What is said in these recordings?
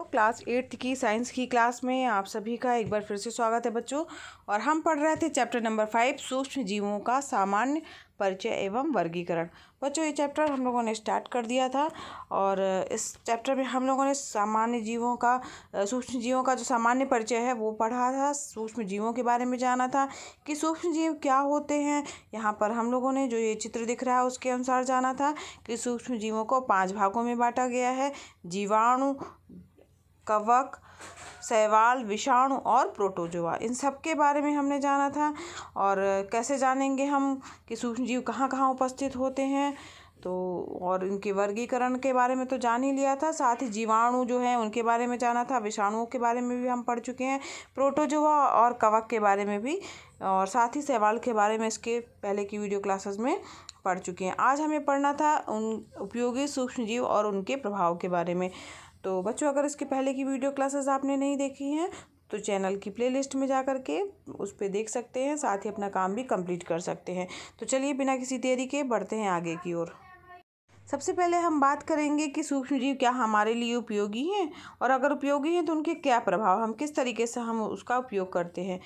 तो class 8th की science की क्लास में आप सभी का एक बार फिर से स्वागत है बच्चों। और हम पढ़ रहे थे चैप्टर नंबर 5 सूक्ष्म जीवों का सामान्य परिचय एवं वर्गीकरण। बच्चों ये चैप्टर हम लोगों ने स्टार्ट कर दिया था और इस चैप्टर में हम लोगों ने सामान्य जीवों का सूक्ष्म जीवों का जो सामान्य परिचय है वो पढ़ा था। सूक्ष्म जीवों के बारे में जाना था कि सूक्ष्म जीव क्या होते हैं। यहाँ पर हम लोगों ने जो ये चित्र दिख रहा है उसके अनुसार जाना था कि सूक्ष्म जीवों को 5 भागों में बांटा गया है। जीवाणु, कवक, शैवाल, विषाणु और प्रोटोजोआ, इन सब के बारे में हमने जाना था। और कैसे जानेंगे हम कि सूक्ष्मजीव कहाँ कहाँ उपस्थित होते हैं, तो और इनके वर्गीकरण के बारे में तो जान ही लिया था। साथ ही जीवाणु जो है उनके बारे में जाना था, विषाणुओं के बारे में भी हम पढ़ चुके हैं, प्रोटोजोआ और कवक के बारे में भी, और साथ ही शैवाल के बारे में इसके पहले की वीडियो क्लासेस में पढ़ चुके हैं। आज हमें पढ़ना था उन उपयोगी सूक्ष्मजीव और उनके प्रभाव के बारे में। तो बच्चों अगर इसके पहले की वीडियो क्लासेस आपने नहीं देखी हैं तो चैनल की प्लेलिस्ट में जा कर के उस पर देख सकते हैं, साथ ही अपना काम भी कंप्लीट कर सकते हैं। तो चलिए बिना किसी देरी के बढ़ते हैं आगे की ओर। सबसे पहले हम बात करेंगे कि सूक्ष्मजीव क्या हमारे लिए उपयोगी हैं, और अगर उपयोगी हैं तो उनके क्या प्रभाव, हम किस तरीके से हम उसका उपयोग करते हैं।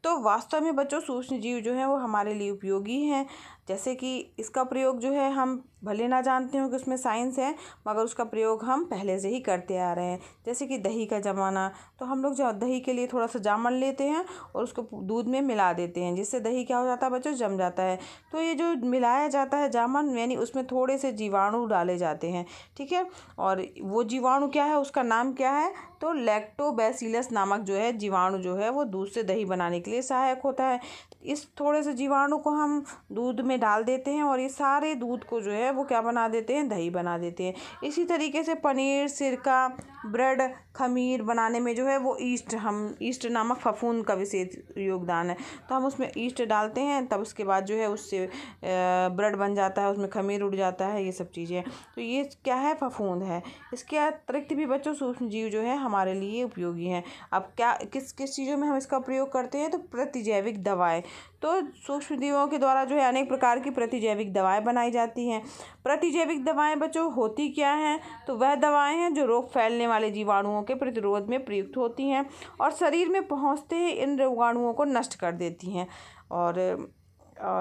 तो वास्तव में बच्चों सूक्ष्मजीव जो हैं वो हमारे लिए उपयोगी हैं। जैसे कि इसका प्रयोग जो है हम भले ना जानते हो कि उसमें साइंस है, मगर उसका प्रयोग हम पहले से ही करते आ रहे हैं। जैसे कि दही का जमाना, तो हम लोग जो दही के लिए थोड़ा सा जामन लेते हैं और उसको दूध में मिला देते हैं, जिससे दही क्या हो जाता है बच्चों, जम जाता है। तो ये जो मिलाया जाता है जामन, यानी उसमें थोड़े से जीवाणु डाले जाते हैं, ठीक है। और वो जीवाणु क्या है, उसका नाम क्या है, तो लैक्टोबैसिलस नामक जो है जीवाणु जो है वो दूध से दही बनाने के लिए सहायक होता है। इस थोड़े से जीवाणु को हम दूध में डाल देते हैं और ये सारे दूध को जो है वो क्या बना देते हैं, दही बना देते हैं। इसी तरीके से पनीर, सिरका, ब्रेड, खमीर बनाने में जो है वो ईस्ट नामक फफूंद का विशेष योगदान है। तो हम उसमें ईस्ट डालते हैं, तब उसके बाद जो है उससे ब्रेड बन जाता है, उसमें खमीर उड़ जाता है, ये सब चीज़ें। तो ये क्या है, फफूंद है। इसके अतिरिक्त भी बच्चों सूक्ष्मजीव जो है हमारे लिए उपयोगी हैं। अब क्या किस किस चीज़ों में हम इसका प्रयोग करते हैं, तो प्रतिजैविक दवाएँ। तो सूक्ष्मजीवों के द्वारा जो है अनेक प्रकार की प्रतिजैविक दवाएं बनाई जाती हैं। प्रतिजैविक दवाएं बच्चों होती क्या हैं, तो वह दवाएं हैं जो रोग फैलने वाले जीवाणुओं के प्रतिरोध में प्रयुक्त होती हैं और शरीर में पहुंचते ही इन रोगाणुओं को नष्ट कर देती हैं। और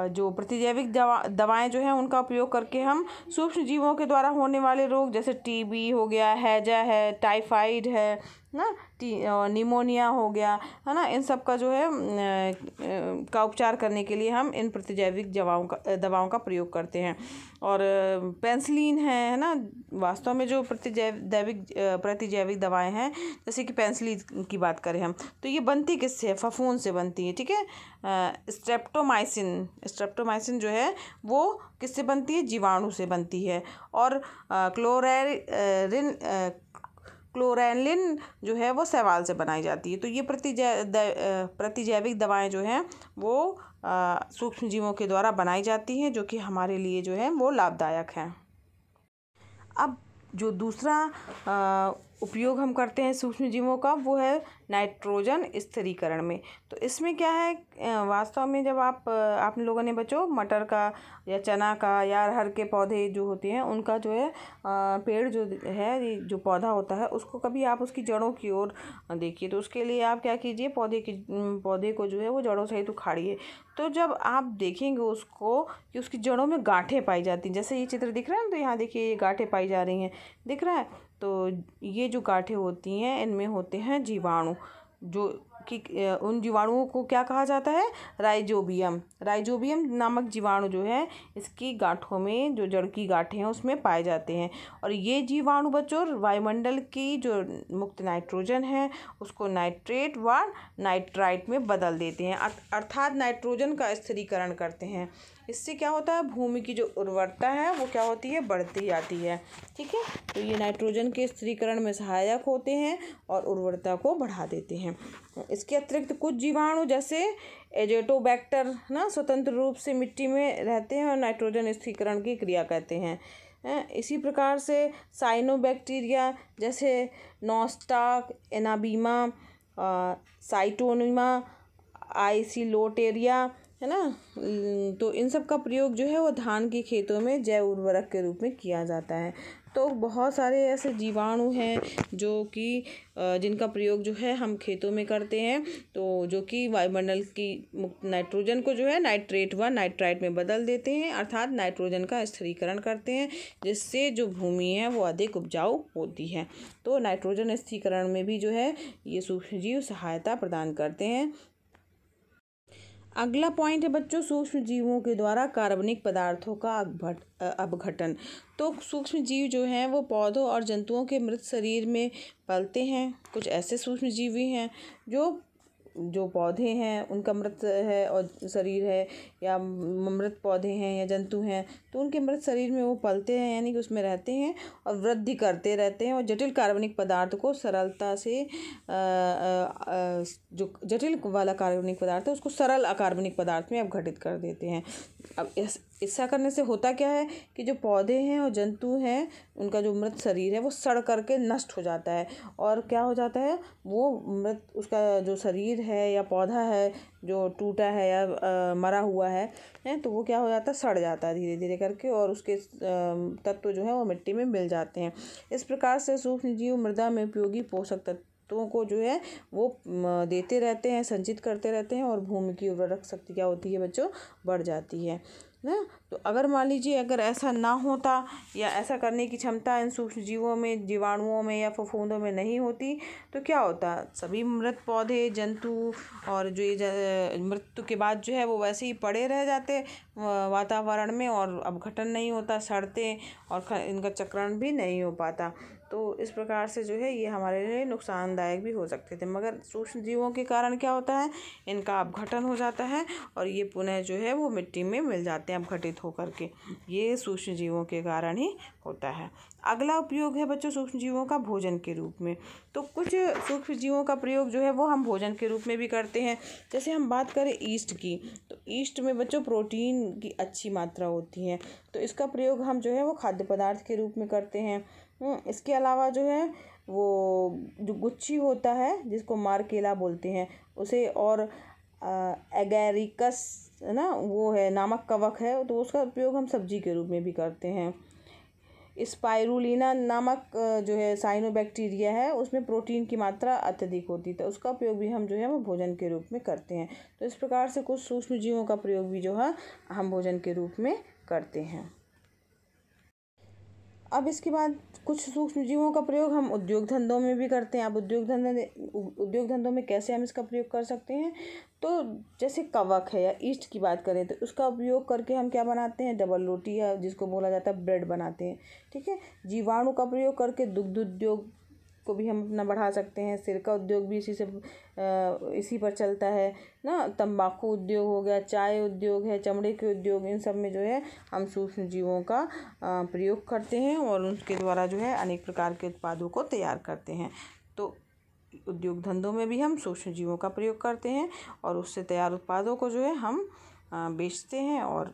जो प्रतिजैविक दवाएं जो हैं उनका उपयोग करके हम सूक्ष्म जीवों के द्वारा होने वाले रोग, जैसे टीबी हो गया, हैजा है, टाइफाइड है ना, निमोनिया हो गया, है ना, इन सब का जो है का उपचार करने के लिए हम इन प्रतिजैविक दवाओं का प्रयोग करते हैं। और पेंसिलिन है ना, वास्तव में जो प्रतिजैविक दवाएं हैं, जैसे कि पेंसिलिन की बात करें हम, तो ये बनती किससे है, फफूंद से बनती है, ठीक है। स्ट्रेप्टोमाइसिन जो है वो किससे बनती है, जीवाणु से बनती है। और क्लोरेलिन जो है वो शैवाल से बनाई जाती है। तो ये प्रतिजैविक दवाएं जो हैं वो सूक्ष्म जीवों के द्वारा बनाई जाती हैं, जो कि हमारे लिए जो है वो लाभदायक हैं। अब जो दूसरा उपयोग हम करते हैं सूक्ष्म जीवों का, वो है नाइट्रोजन स्थिरीकरण में। तो इसमें क्या है, वास्तव में जब आप लोगों ने बच्चों मटर का या चना का या अरहर के पौधे जो होते हैं उनका जो है पेड़ जो है, ये जो पौधा होता है, उसको कभी आप उसकी जड़ों की ओर देखिए। तो उसके लिए आप क्या कीजिए, पौधे को जो है वो जड़ों सहित उखाड़िए। तो जब आप देखेंगे उसको कि उसकी जड़ों में गांठें पाई जाती हैं, जैसे ये चित्र दिख रहा है ना, तो यहाँ देखिए ये गांठें पाई जा रही हैं, दिख रहा है। तो ये जो गांठें होती हैं इनमें होते हैं जीवाणु, जो कि उन जीवाणुओं को क्या कहा जाता है, राइजोबियम नामक जीवाणु जो है इसकी गांठों में, जो जड़ की गांठें हैं उसमें पाए जाते हैं। और ये जीवाणु बच्चों वायुमंडल की जो मुक्त नाइट्रोजन है उसको नाइट्रेट व नाइट्राइट में बदल देते हैं, अर्थात नाइट्रोजन का स्थिरीकरण करते हैं। इससे क्या होता है, भूमि की जो उर्वरता है वो क्या होती है, बढ़ती जाती है, ठीक है। तो ये नाइट्रोजन के स्थिरीकरण में सहायक होते हैं और उर्वरता को बढ़ा देते हैं। इसके अतिरिक्त कुछ जीवाणु जैसे एजेटोबैक्टर ना स्वतंत्र रूप से मिट्टी में रहते हैं और नाइट्रोजन स्थिरीकरण की क्रिया करते हैं। इसी प्रकार से साइनोबैक्टीरिया जैसे नॉस्टाक, एनाबीमा, साइटोनिमा, आइसिलोटेरिया, है ना। तो इन सब का प्रयोग जो है वो धान के खेतों में जैव उर्वरक के रूप में किया जाता है। तो बहुत सारे ऐसे जीवाणु हैं जो कि जिनका प्रयोग जो है हम खेतों में करते हैं, तो जो कि वायुमंडल की मुक्त नाइट्रोजन को जो है नाइट्रेट व नाइट्राइट में बदल देते हैं, अर्थात नाइट्रोजन का स्थिरीकरण करते हैं, जिससे जो भूमि है वो अधिक उपजाऊ होती है। तो नाइट्रोजन स्थिरीकरण में भी जो है ये सूक्ष्मजीव सहायता प्रदान करते हैं। अगला पॉइंट है बच्चों, सूक्ष्म जीवों के द्वारा कार्बनिक पदार्थों का अपघटन। तो सूक्ष्म जीव जो हैं वो पौधों और जंतुओं के मृत शरीर में पलते हैं। कुछ ऐसे सूक्ष्म जीव भी हैं जो पौधे हैं उनका मृत है और शरीर है, या मृत पौधे हैं या जंतु हैं तो उनके मृत शरीर में वो पलते हैं, यानी कि उसमें रहते हैं और वृद्धि करते रहते हैं और जटिल कार्बनिक पदार्थ को सरलता से जो जटिल वाला कार्बनिक पदार्थ है उसको सरल अकार्बनिक पदार्थ में अपघटित कर देते हैं। अब ऐसा करने से होता क्या है कि जो पौधे हैं और जंतु हैं उनका जो मृत शरीर है वो सड़ करके नष्ट हो जाता है, और क्या हो जाता है वो मृत उसका जो शरीर है या पौधा है जो टूटा है या मरा हुआ है तो वो क्या हो जाता है, सड़ जाता है धीरे धीरे करके, और उसके तत्व जो है वो मिट्टी में मिल जाते हैं। इस प्रकार से सूक्ष्म जीव मृदा में उपयोगी पोषक तत्वों को जो है वो देते रहते हैं, संचित करते रहते हैं, और भूमि की उर्वरक शक्ति क्या होती है बच्चों, बढ़ जाती है ना। तो अगर मान लीजिए अगर ऐसा ना होता या ऐसा करने की क्षमता इन सूक्ष्म जीवों में, जीवाणुओं में या फफूंदों में नहीं होती तो क्या होता, सभी मृत पौधे जंतु और जो ये मृत्यु के बाद जो है वो वैसे ही पड़े रह जाते वातावरण में, और अपघटन नहीं होता, सड़ते और इनका चक्रण भी नहीं हो पाता। तो इस प्रकार से जो है ये हमारे लिए नुकसानदायक भी हो सकते थे। मगर सूक्ष्म जीवों के कारण क्या होता है, इनका अपघटन हो जाता है और ये पुनः जो है वो मिट्टी में मिल जाते हैं अपघटित होकर के। ये सूक्ष्म जीवों के कारण ही होता है। अगला उपयोग है बच्चों सूक्ष्म जीवों का भोजन के रूप में। तो कुछ सूक्ष्म जीवों का प्रयोग जो है वो हम भोजन के रूप में भी करते हैं। जैसे हम बात करें ईस्ट की, तो ईस्ट में बच्चों प्रोटीन की अच्छी मात्रा होती है, तो इसका प्रयोग हम जो है वो खाद्य पदार्थ के रूप में करते हैं। इसके अलावा जो है वो जो गुच्छी होता है जिसको मारकेला बोलते हैं उसे, और एगेरिकस है ना, वो है नामक कवक है, तो उसका उपयोग हम सब्जी के रूप में भी करते हैं। स्पाइरुलिना नामक जो है साइनोबैक्टीरिया है, उसमें प्रोटीन की मात्रा अत्यधिक होती है, तो उसका उपयोग भी हम जो है वो भोजन के रूप में करते हैं। तो इस प्रकार से कुछ सूक्ष्म जीवों का प्रयोग भी जो है हम भोजन के रूप में करते हैं। अब इसके बाद कुछ सूक्ष्म जीवों का प्रयोग हम उद्योग धंधों में भी करते हैं। अब उद्योग धंधों में कैसे हम इसका प्रयोग कर सकते हैं, तो जैसे कवक है या ईस्ट की बात करें तो उसका उपयोग करके हम क्या बनाते हैं, डबल रोटी या जिसको बोला जाता है ब्रेड बनाते हैं। ठीक है, जीवाणु का प्रयोग करके दुग्ध उद्योग को भी हम अपना बढ़ा सकते हैं। सिरका उद्योग भी इसी पर चलता है ना। तंबाकू उद्योग हो गया, चाय उद्योग है, चमड़े के उद्योग, इन सब में जो है हम सूक्ष्म जीवों का प्रयोग करते हैं और उनके द्वारा जो है अनेक प्रकार के उत्पादों को तैयार करते हैं। तो उद्योग धंधों में भी हम सूक्ष्म जीवों का प्रयोग करते हैं और उससे तैयार उत्पादों को जो है हम बेचते हैं और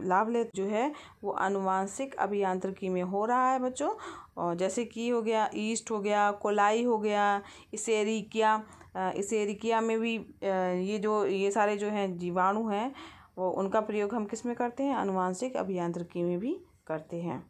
लाभ ले जो है वो आनुवांशिक अभियांत्रिकी में हो रहा है बच्चों। और जैसे कि हो गया ईस्ट हो गया, कोलाई हो गया, इसेरिकिया में भी ये सारे जो हैं जीवाणु हैं वो उनका प्रयोग हम किस में करते हैं, आनुवांशिक अभियांत्रिकी में भी करते हैं।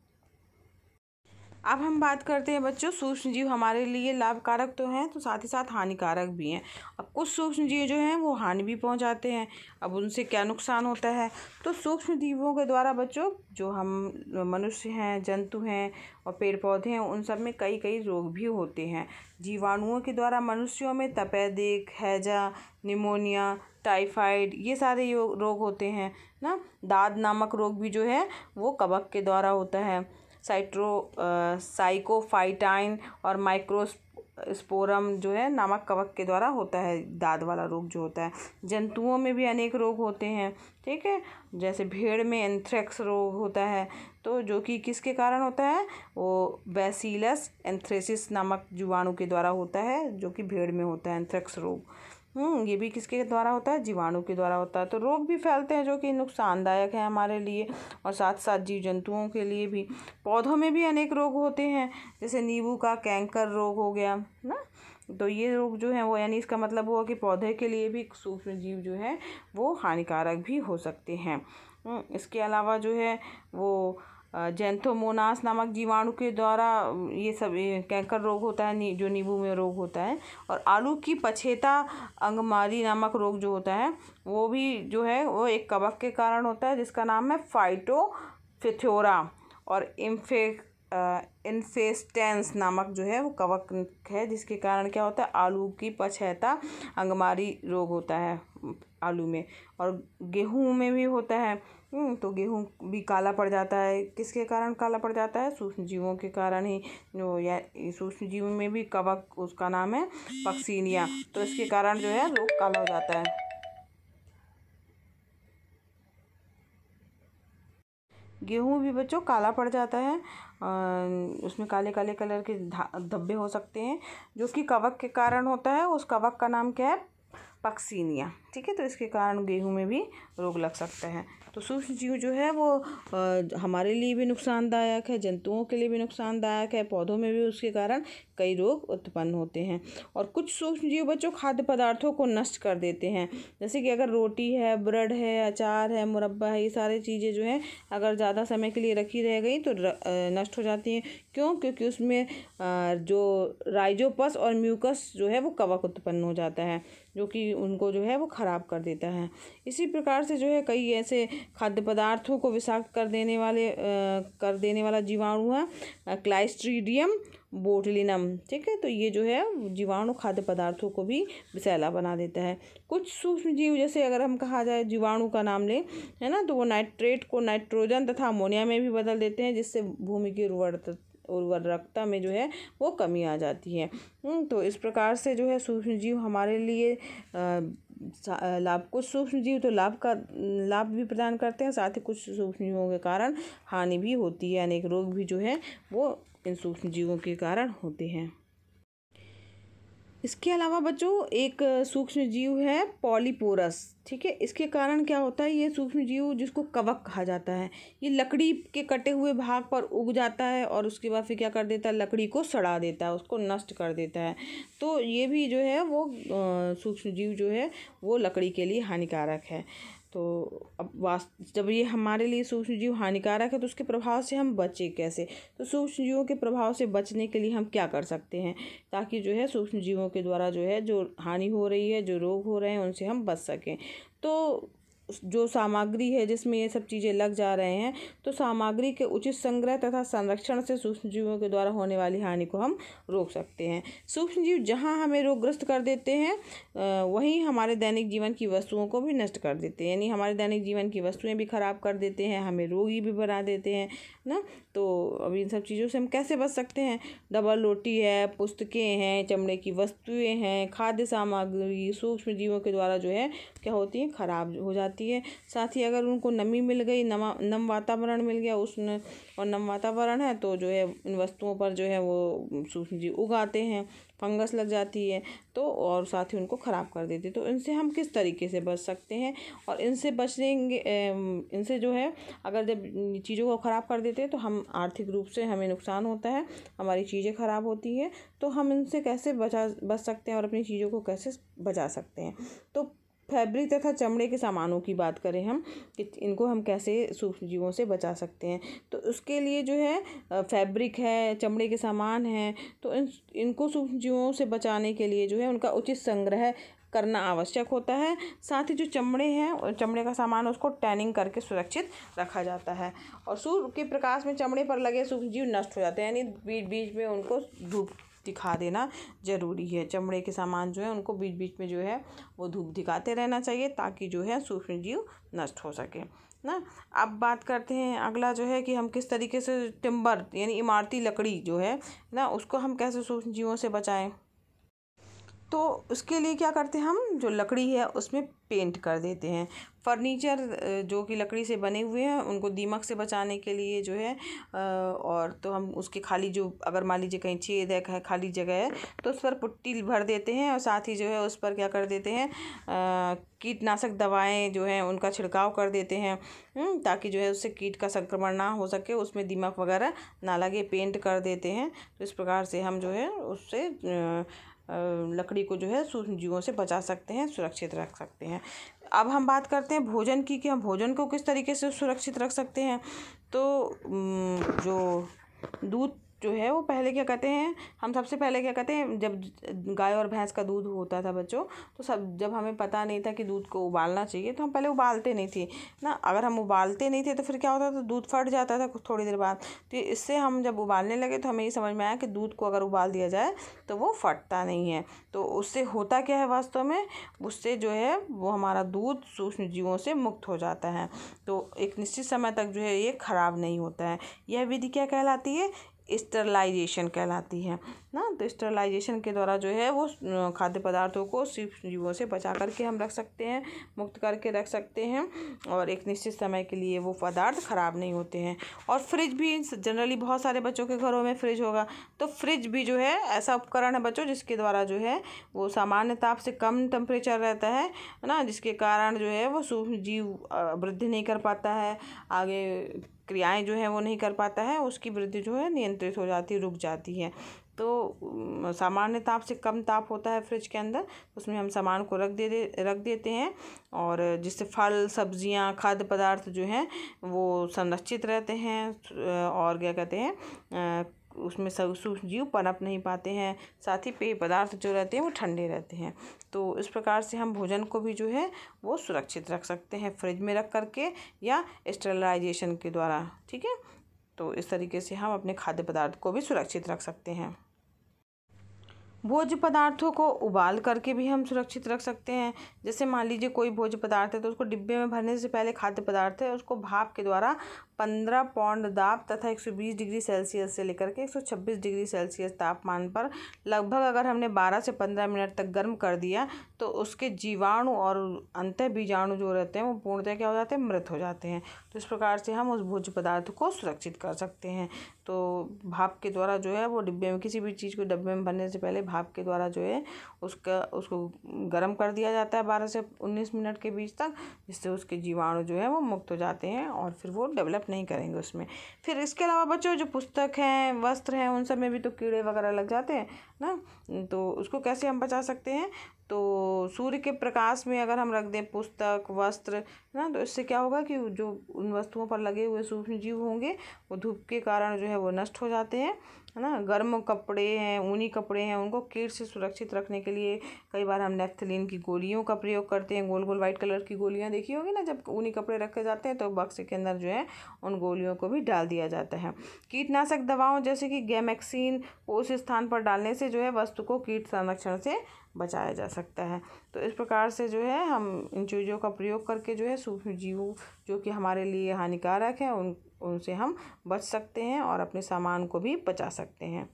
अब हम बात करते हैं बच्चों सूक्ष्म जीव हमारे लिए लाभकारक तो हैं तो साथ ही साथ हानिकारक भी हैं। अब कुछ सूक्ष्म जीव जो हैं वो हानि भी पहुंचाते हैं। अब उनसे क्या नुकसान होता है, तो सूक्ष्म जीवों के द्वारा बच्चों जो हम मनुष्य हैं, जंतु हैं और पेड़ पौधे हैं उन सब में कई कई रोग भी होते हैं। जीवाणुओं के द्वारा मनुष्यों में तपेदिक, हैजा, निमोनिया, टाइफाइड ये सारे रोग होते हैं ना। दाद नामक रोग भी जो है वो कवक के द्वारा होता है। साइकोफाइटाइन और माइक्रोस्पोरम जो है नामक कवक के द्वारा होता है दाद वाला रोग जो होता है। जंतुओं में भी अनेक रोग होते हैं। ठीक है, जैसे भेड़ में एंथ्रेक्स रोग होता है, तो जो कि किसके कारण होता है, वो बैसिलस एंथ्रेसिस नामक जीवाणु के द्वारा होता है जो कि भेड़ में होता है एंथ्रेक्स रोग। ये भी किसके द्वारा होता है, जीवाणु के द्वारा होता है। तो रोग भी फैलते हैं जो कि नुकसानदायक है हमारे लिए और साथ साथ जीव जंतुओं के लिए भी। पौधों में भी अनेक रोग होते हैं, जैसे नींबू का कैंकर रोग हो गया ना, तो ये रोग जो है वो यानी इसका मतलब हुआ कि पौधे के लिए भी सूक्ष्म जीव जो है वो हानिकारक भी हो सकते हैं। इसके अलावा जो है वो जैंथोमोनास नामक जीवाणु के द्वारा ये सब कैंकर रोग होता है, जो नींबू में रोग होता है। और आलू की पछेता अंगमारी नामक रोग जो होता है वो भी जो है वो एक कवक के कारण होता है, जिसका नाम है फाइटोफिथोरा। और इन्फेस्टेंस नामक जो है वो कवक है, जिसके कारण क्या होता है आलू की पछेता अंगमारी रोग होता है आलू में। और गेहूं में भी होता है। तो गेहूं भी काला पड़ जाता है। किसके कारण काला पड़ जाता है? सूक्ष्म जीवों के कारण ही। जो या सूक्ष्म जीवों में भी कवक, उसका नाम है पक्सीनिया, तो इसके कारण जो है रोग काला हो जाता है। गेहूं भी बच्चों काला पड़ जाता है। उसमें काले काले कलर के धब्बे हो सकते हैं, जो कि कवक के कारण होता है। उस कवक का नाम क्या है? पक्सीनिया। ठीक है, तो इसके कारण गेहूं में भी रोग लग सकता है। तो सूक्ष्म जीव जो है वो हमारे लिए भी नुकसानदायक है, जंतुओं के लिए भी नुकसानदायक है, पौधों में भी उसके कारण कई रोग उत्पन्न होते हैं। और कुछ सूक्ष्म जीव बच्चों खाद्य पदार्थों को नष्ट कर देते हैं। जैसे कि अगर रोटी है, ब्रेड है, अचार है, मुरब्बा है, ये सारी चीज़ें जो हैं अगर ज़्यादा समय के लिए रखी रह गई तो नष्ट हो जाती हैं। क्यों? क्योंकि उसमें जो राइजोपस और म्यूकस जो है वो कवक उत्पन्न हो जाता है, जो कि उनको जो है वो ख़राब कर देता है। इसी प्रकार से जो है कई ऐसे खाद्य पदार्थों को विषाक्त कर देने वाला जीवाणु है क्लाइस्ट्रीडियम बोटुलिनम। ठीक है, तो ये जो है जीवाणु खाद्य पदार्थों को भी विषैला बना देता है। कुछ सूक्ष्म जीव, जैसे अगर हम कहा जाए जीवाणु का नाम लें, है ना, तो वो नाइट्रेट को नाइट्रोजन तथा अमोनिया में भी बदल देते हैं, जिससे भूमि की उर्वरकता में जो है वो कमी आ जाती है। तो इस प्रकार से जो है सूक्ष्म जीव हमारे लिए कुछ सूक्ष्म जीव तो लाभ भी प्रदान करते हैं, साथ ही कुछ सूक्ष्म जीवों के कारण हानि भी होती है। अनेक रोग भी जो है वो इन सूक्ष्म जीवों के कारण होते हैं। इसके अलावा बच्चों एक सूक्ष्म जीव है पॉलीपोरस। ठीक है, इसके कारण क्या होता है, ये सूक्ष्म जीव जिसको कवक कहा जाता है, ये लकड़ी के कटे हुए भाग पर उग जाता है और उसके बाद फिर क्या कर देता है, लकड़ी को सड़ा देता है, उसको नष्ट कर देता है। तो ये भी जो है वो सूक्ष्म जीव जो है वो लकड़ी के लिए हानिकारक है। तो अब जब ये हमारे लिए सूक्ष्म जीव हानिकारक है तो उसके प्रभाव से हम बचें कैसे? तो सूक्ष्म जीवों के प्रभाव से बचने के लिए हम क्या कर सकते हैं, ताकि जो है सूक्ष्म जीवों के द्वारा जो है जो हानि हो रही है, जो रोग हो रहे हैं, उनसे हम बच सकें। तो जो सामग्री है जिसमें ये सब चीज़ें लग जा रहे हैं, तो सामग्री के उचित संग्रह तथा संरक्षण से सूक्ष्म जीवों के द्वारा होने वाली हानि को हम रोक सकते हैं। सूक्ष्म जीव जहाँ हमें रोगग्रस्त कर देते हैं वहीं हमारे दैनिक जीवन की वस्तुओं को भी नष्ट कर देते हैं, यानी हमारे दैनिक जीवन की वस्तुएं भी खराब कर देते हैं, हमें रोगी भी बना देते हैं ना। तो अब इन सब चीज़ों से हम कैसे बच सकते हैं? डबल रोटी है, पुस्तकें हैं, चमड़े की वस्तुएं हैं, खाद्य सामग्री सूक्ष्म जीवों के द्वारा जो है क्या होती हैं, खराब हो जाती है। साथ ही अगर उनको नमी मिल गई, नम वातावरण मिल गया उष्ण और नम वातावरण है, तो जो है इन वस्तुओं पर जो है वो सूक्ष्म जीव उगाते हैं, फंगस लग जाती है, तो और साथ ही उनको ख़राब कर देते हैं। तो इनसे हम किस तरीके से बच सकते हैं? और इनसे बचेंगे, इनसे जो है अगर जब चीज़ों को ख़राब कर देते हैं तो हम आर्थिक रूप से हमें नुकसान होता है, हमारी चीज़ें ख़राब होती हैं। तो हम इनसे कैसे बच सकते हैं और अपनी चीज़ों को कैसे बचा सकते हैं? तो फैब्रिक तथा चमड़े के सामानों की बात करें हम कि इनको हम कैसे सूक्ष्म जीवों से बचा सकते हैं, तो उसके लिए जो है फैब्रिक है, चमड़े के सामान हैं, तो इनको सूक्ष्म जीवों से बचाने के लिए जो है उनका उचित संग्रह करना आवश्यक होता है। साथ ही जो चमड़े हैं और चमड़े का सामान उसको टैनिंग करके सुरक्षित रखा जाता है। और सूर्य के प्रकाश में चमड़े पर लगे सूक्ष्म जीव नष्ट हो जाते हैं, यानी बीच बीच में उनको धूप दिखा देना ज़रूरी है। चमड़े के सामान जो है उनको बीच बीच में जो है वो धूप दिखाते रहना चाहिए, ताकि जो है सूक्ष्म जीव नष्ट हो सके ना। अब बात करते हैं अगला जो है कि हम किस तरीके से टिम्बर यानी इमारती लकड़ी जो है ना उसको हम कैसे सूक्ष्म जीवों से बचाएं। तो उसके लिए क्या करते हैं, हम जो लकड़ी है उसमें पेंट कर देते हैं। फर्नीचर जो कि लकड़ी से बने हुए हैं उनको दीमक से बचाने के लिए जो है और तो हम उसके खाली जो अगर मान लीजिए कहीं छेद है खाली जगह है तो उस पर पुट्टी भर देते हैं और साथ ही जो है उस पर क्या कर देते हैं कीटनाशक दवाएं जो हैं उनका छिड़काव कर देते हैं ताकि जो है उससे कीट का संक्रमण ना हो सके, उसमें दीमक वगैरह ना लगे। पेंट कर देते हैं। तो इस प्रकार से हम जो है उससे लकड़ी को जो है सूक्ष्म जीवों से बचा सकते हैं, सुरक्षित रख सकते हैं। अब हम बात करते हैं भोजन की कि हम भोजन को किस तरीके से सुरक्षित रख सकते हैं। तो जो दूध जो है वो पहले क्या कहते हैं, हम सबसे पहले क्या कहते हैं, जब गाय और भैंस का दूध होता था बच्चों, तो जब हमें पता नहीं था कि दूध को उबालना चाहिए तो हम पहले उबालते नहीं थे ना। अगर हम उबालते नहीं थे तो फिर क्या होता था, दूध फट जाता था थोड़ी देर बाद। तो इससे हम जब उबालने लगे तो हमें ये समझ में आया कि दूध को अगर उबाल दिया जाए तो वो फटता नहीं है। तो उससे होता क्या है वास्तव में, उससे जो है वो हमारा दूध सूक्ष्म जीवों से मुक्त हो जाता है। तो एक निश्चित समय तक जो है ये खराब नहीं होता है। यह विधि क्या कहलाती है, स्टरलाइजेशन कहलाती है ना। तो स्टरलाइजेशन के द्वारा जो है वो खाद्य पदार्थों को सूक्ष्म जीवों से बचा करके हम रख सकते हैं, मुक्त करके रख सकते हैं और एक निश्चित समय के लिए वो पदार्थ खराब नहीं होते हैं। और फ्रिज भी जनरली बहुत सारे बच्चों के घरों में फ्रिज होगा, तो फ्रिज भी जो है ऐसा उपकरण है बच्चों जिसके द्वारा जो है वो सामान्य ताप से कम टेम्परेचर रहता है ना, जिसके कारण जो है वो सूक्ष्म जीव वृद्धि नहीं कर पाता है, आगे क्रियाएं जो है वो नहीं कर पाता है, उसकी वृद्धि जो है नियंत्रित हो जाती है, रुक जाती है। तो सामान्य ताप से कम ताप होता है फ्रिज के अंदर, उसमें हम सामान को रख देते हैं और जिससे फल सब्जियां खाद्य पदार्थ जो हैं वो संरक्षित रहते हैं और क्या कहते हैं उसमें सूक्ष्म जीव पनप नहीं पाते हैं, साथ ही पेय पदार्थ जो रहते हैं वो ठंडे रहते हैं। तो इस प्रकार से हम भोजन को भी जो है वो सुरक्षित रख सकते हैं फ्रिज में रख करके या स्टरलाइजेशन के द्वारा, ठीक है। तो इस तरीके से हम अपने खाद्य पदार्थ को भी सुरक्षित रख सकते हैं। भोज्य पदार्थों को उबाल करके भी हम सुरक्षित रख सकते हैं। जैसे मान लीजिए कोई भोज्य पदार्थ है तो उसको डिब्बे में भरने से पहले खाद्य पदार्थ है उसको भाप के द्वारा 15 पाउंड दाब तथा 120 डिग्री सेल्सियस से लेकर के 126 डिग्री सेल्सियस तापमान पर लगभग अगर हमने 12 से 15 मिनट तक गर्म कर दिया तो उसके जीवाणु और अंतः बीजाणु जो रहते हैं वो पूर्णतः क्या हो जाते हैं, मृत हो जाते हैं। तो इस प्रकार से हम उस भोज्य पदार्थ को सुरक्षित कर सकते हैं। तो भाप के द्वारा जो है वो डिब्बे में किसी भी चीज़ को डब्बे में भरने से पहले भाप के द्वारा जो है उसको गर्म कर दिया जाता है 12 से 19 मिनट के बीच तक, जिससे उसके जीवाणु जो है वो मुक्त हो जाते हैं और फिर वो डेवलप नहीं करेंगे उसमें। फिर इसके अलावा बच्चों जो पुस्तक हैं वस्त्र हैं उन सब में भी तो कीड़े वगैरह लग जाते हैं ना, तो उसको कैसे हम बचा सकते हैं। तो सूर्य के प्रकाश में अगर हम रख दें पुस्तक वस्त्र ना, तो इससे क्या होगा कि जो उन वस्तुओं पर लगे हुए सूक्ष्म जीव होंगे वो धूप के कारण जो है वो नष्ट हो जाते हैं, है ना। गर्म कपड़े हैं, ऊनी कपड़े हैं, उनको कीट से सुरक्षित रखने के लिए कई बार हम नेफ्थलीन की गोलियों का प्रयोग करते हैं। गोल गोल वाइट कलर की गोलियां देखी होगी ना, जब ऊनी कपड़े रखे जाते हैं तो बक्से के अंदर जो है उन गोलियों को भी डाल दिया जाता है। कीटनाशक दवाओं जैसे कि गैमेक्सिन को उस स्थान पर डालने से जो है वस्तु को कीट संरक्षण से बचाया जा सकता है। तो इस प्रकार से जो है हम इन चीज़ों का प्रयोग करके जो है सूक्ष्म जीवों जो कि हमारे लिए हानिकारक हैं उनसे हम बच सकते हैं और अपने सामान को भी बचा सकते हैं।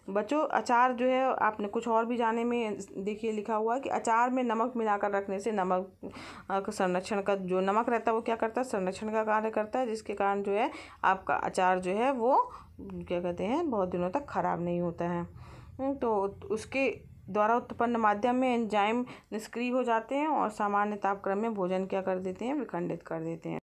बच्चों अचार जो है आपने कुछ और भी जाने में देखिए लिखा हुआ है कि अचार में नमक मिलाकर रखने से नमक संरक्षण का जो नमक रहता है वो क्या करता है, संरक्षण का कार्य करता है, जिसके कारण जो है आपका अचार जो है वो क्या कहते हैं बहुत दिनों तक ख़राब नहीं होता है। तो उसके द्वारा उत्पन्न माध्यम में एंजाइम निष्क्रिय हो जाते हैं और सामान्य तापक्रम में भोजन क्या कर देते हैं, विखंडित कर देते हैं।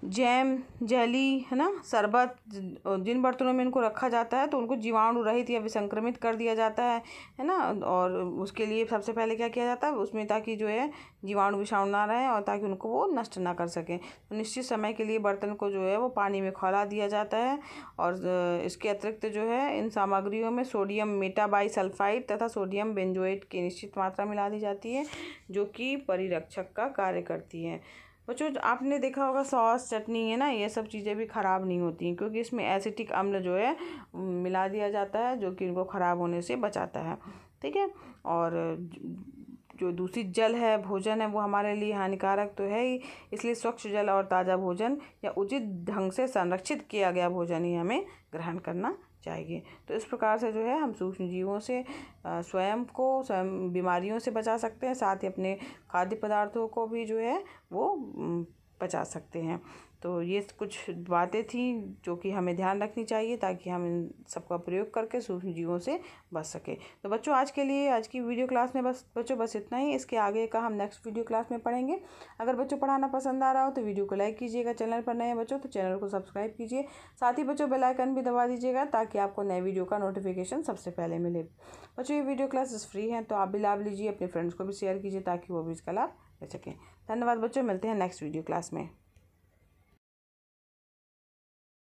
जैम जेली है ना, शरबत जिन बर्तनों में इनको रखा जाता है तो उनको जीवाणु रहित या विसंक्रमित कर दिया जाता है ना। और उसके लिए सबसे पहले क्या किया जाता है उसमें, ताकि जो है जीवाणु विषाणु ना रहे और ताकि उनको वो नष्ट ना कर सकें, तो निश्चित समय के लिए बर्तन को जो है वो पानी में खौला दिया जाता है। और इसके अतिरिक्त जो है इन सामग्रियों में सोडियम मेटाबाइसल्फाइड तथा सोडियम बेंजोएट की निश्चित मात्रा मिला दी जाती है जो कि परिरक्षक का कार्य करती है। बच्चों आपने देखा होगा सॉस चटनी है ना, ये सब चीज़ें भी ख़राब नहीं होती क्योंकि इसमें एसिटिक अम्ल जो है मिला दिया जाता है जो कि इनको ख़राब होने से बचाता है, ठीक है। और जो दूषित जल है भोजन है वो हमारे लिए हानिकारक तो है ही, इसलिए स्वच्छ जल और ताज़ा भोजन या उचित ढंग से संरक्षित किया गया भोजन ही हमें ग्रहण करना चाहिए। तो इस प्रकार से जो है हम सूक्ष्म जीवों से स्वयं बीमारियों से बचा सकते हैं, साथ ही अपने खाद्य पदार्थों को भी जो है वो बचा सकते हैं। तो ये कुछ बातें थी जो कि हमें ध्यान रखनी चाहिए ताकि हम इन सबका प्रयोग करके सूक्ष्म जीवों से बच सके। तो बच्चों आज के लिए आज की वीडियो क्लास में बस इतना ही। इसके आगे का हम नेक्स्ट वीडियो क्लास में पढ़ेंगे। अगर बच्चों पढ़ाना पसंद आ रहा हो तो वीडियो को लाइक कीजिएगा। चैनल पर नए हैं बच्चों तो चैनल को सब्सक्राइब कीजिए। साथ ही बच्चों बेल आइकन भी दबा दीजिएगा ताकि आपको नए वीडियो का नोटिफिकेशन सबसे पहले मिले। बच्चों ये वीडियो क्लासेस फ्री हैं तो आप भी लाभ लीजिए, अपने फ्रेंड्स को भी शेयर कीजिए ताकि वो भी इसका लाभ ले सकें। धन्यवाद बच्चों, मिलते हैं नेक्स्ट वीडियो क्लास में।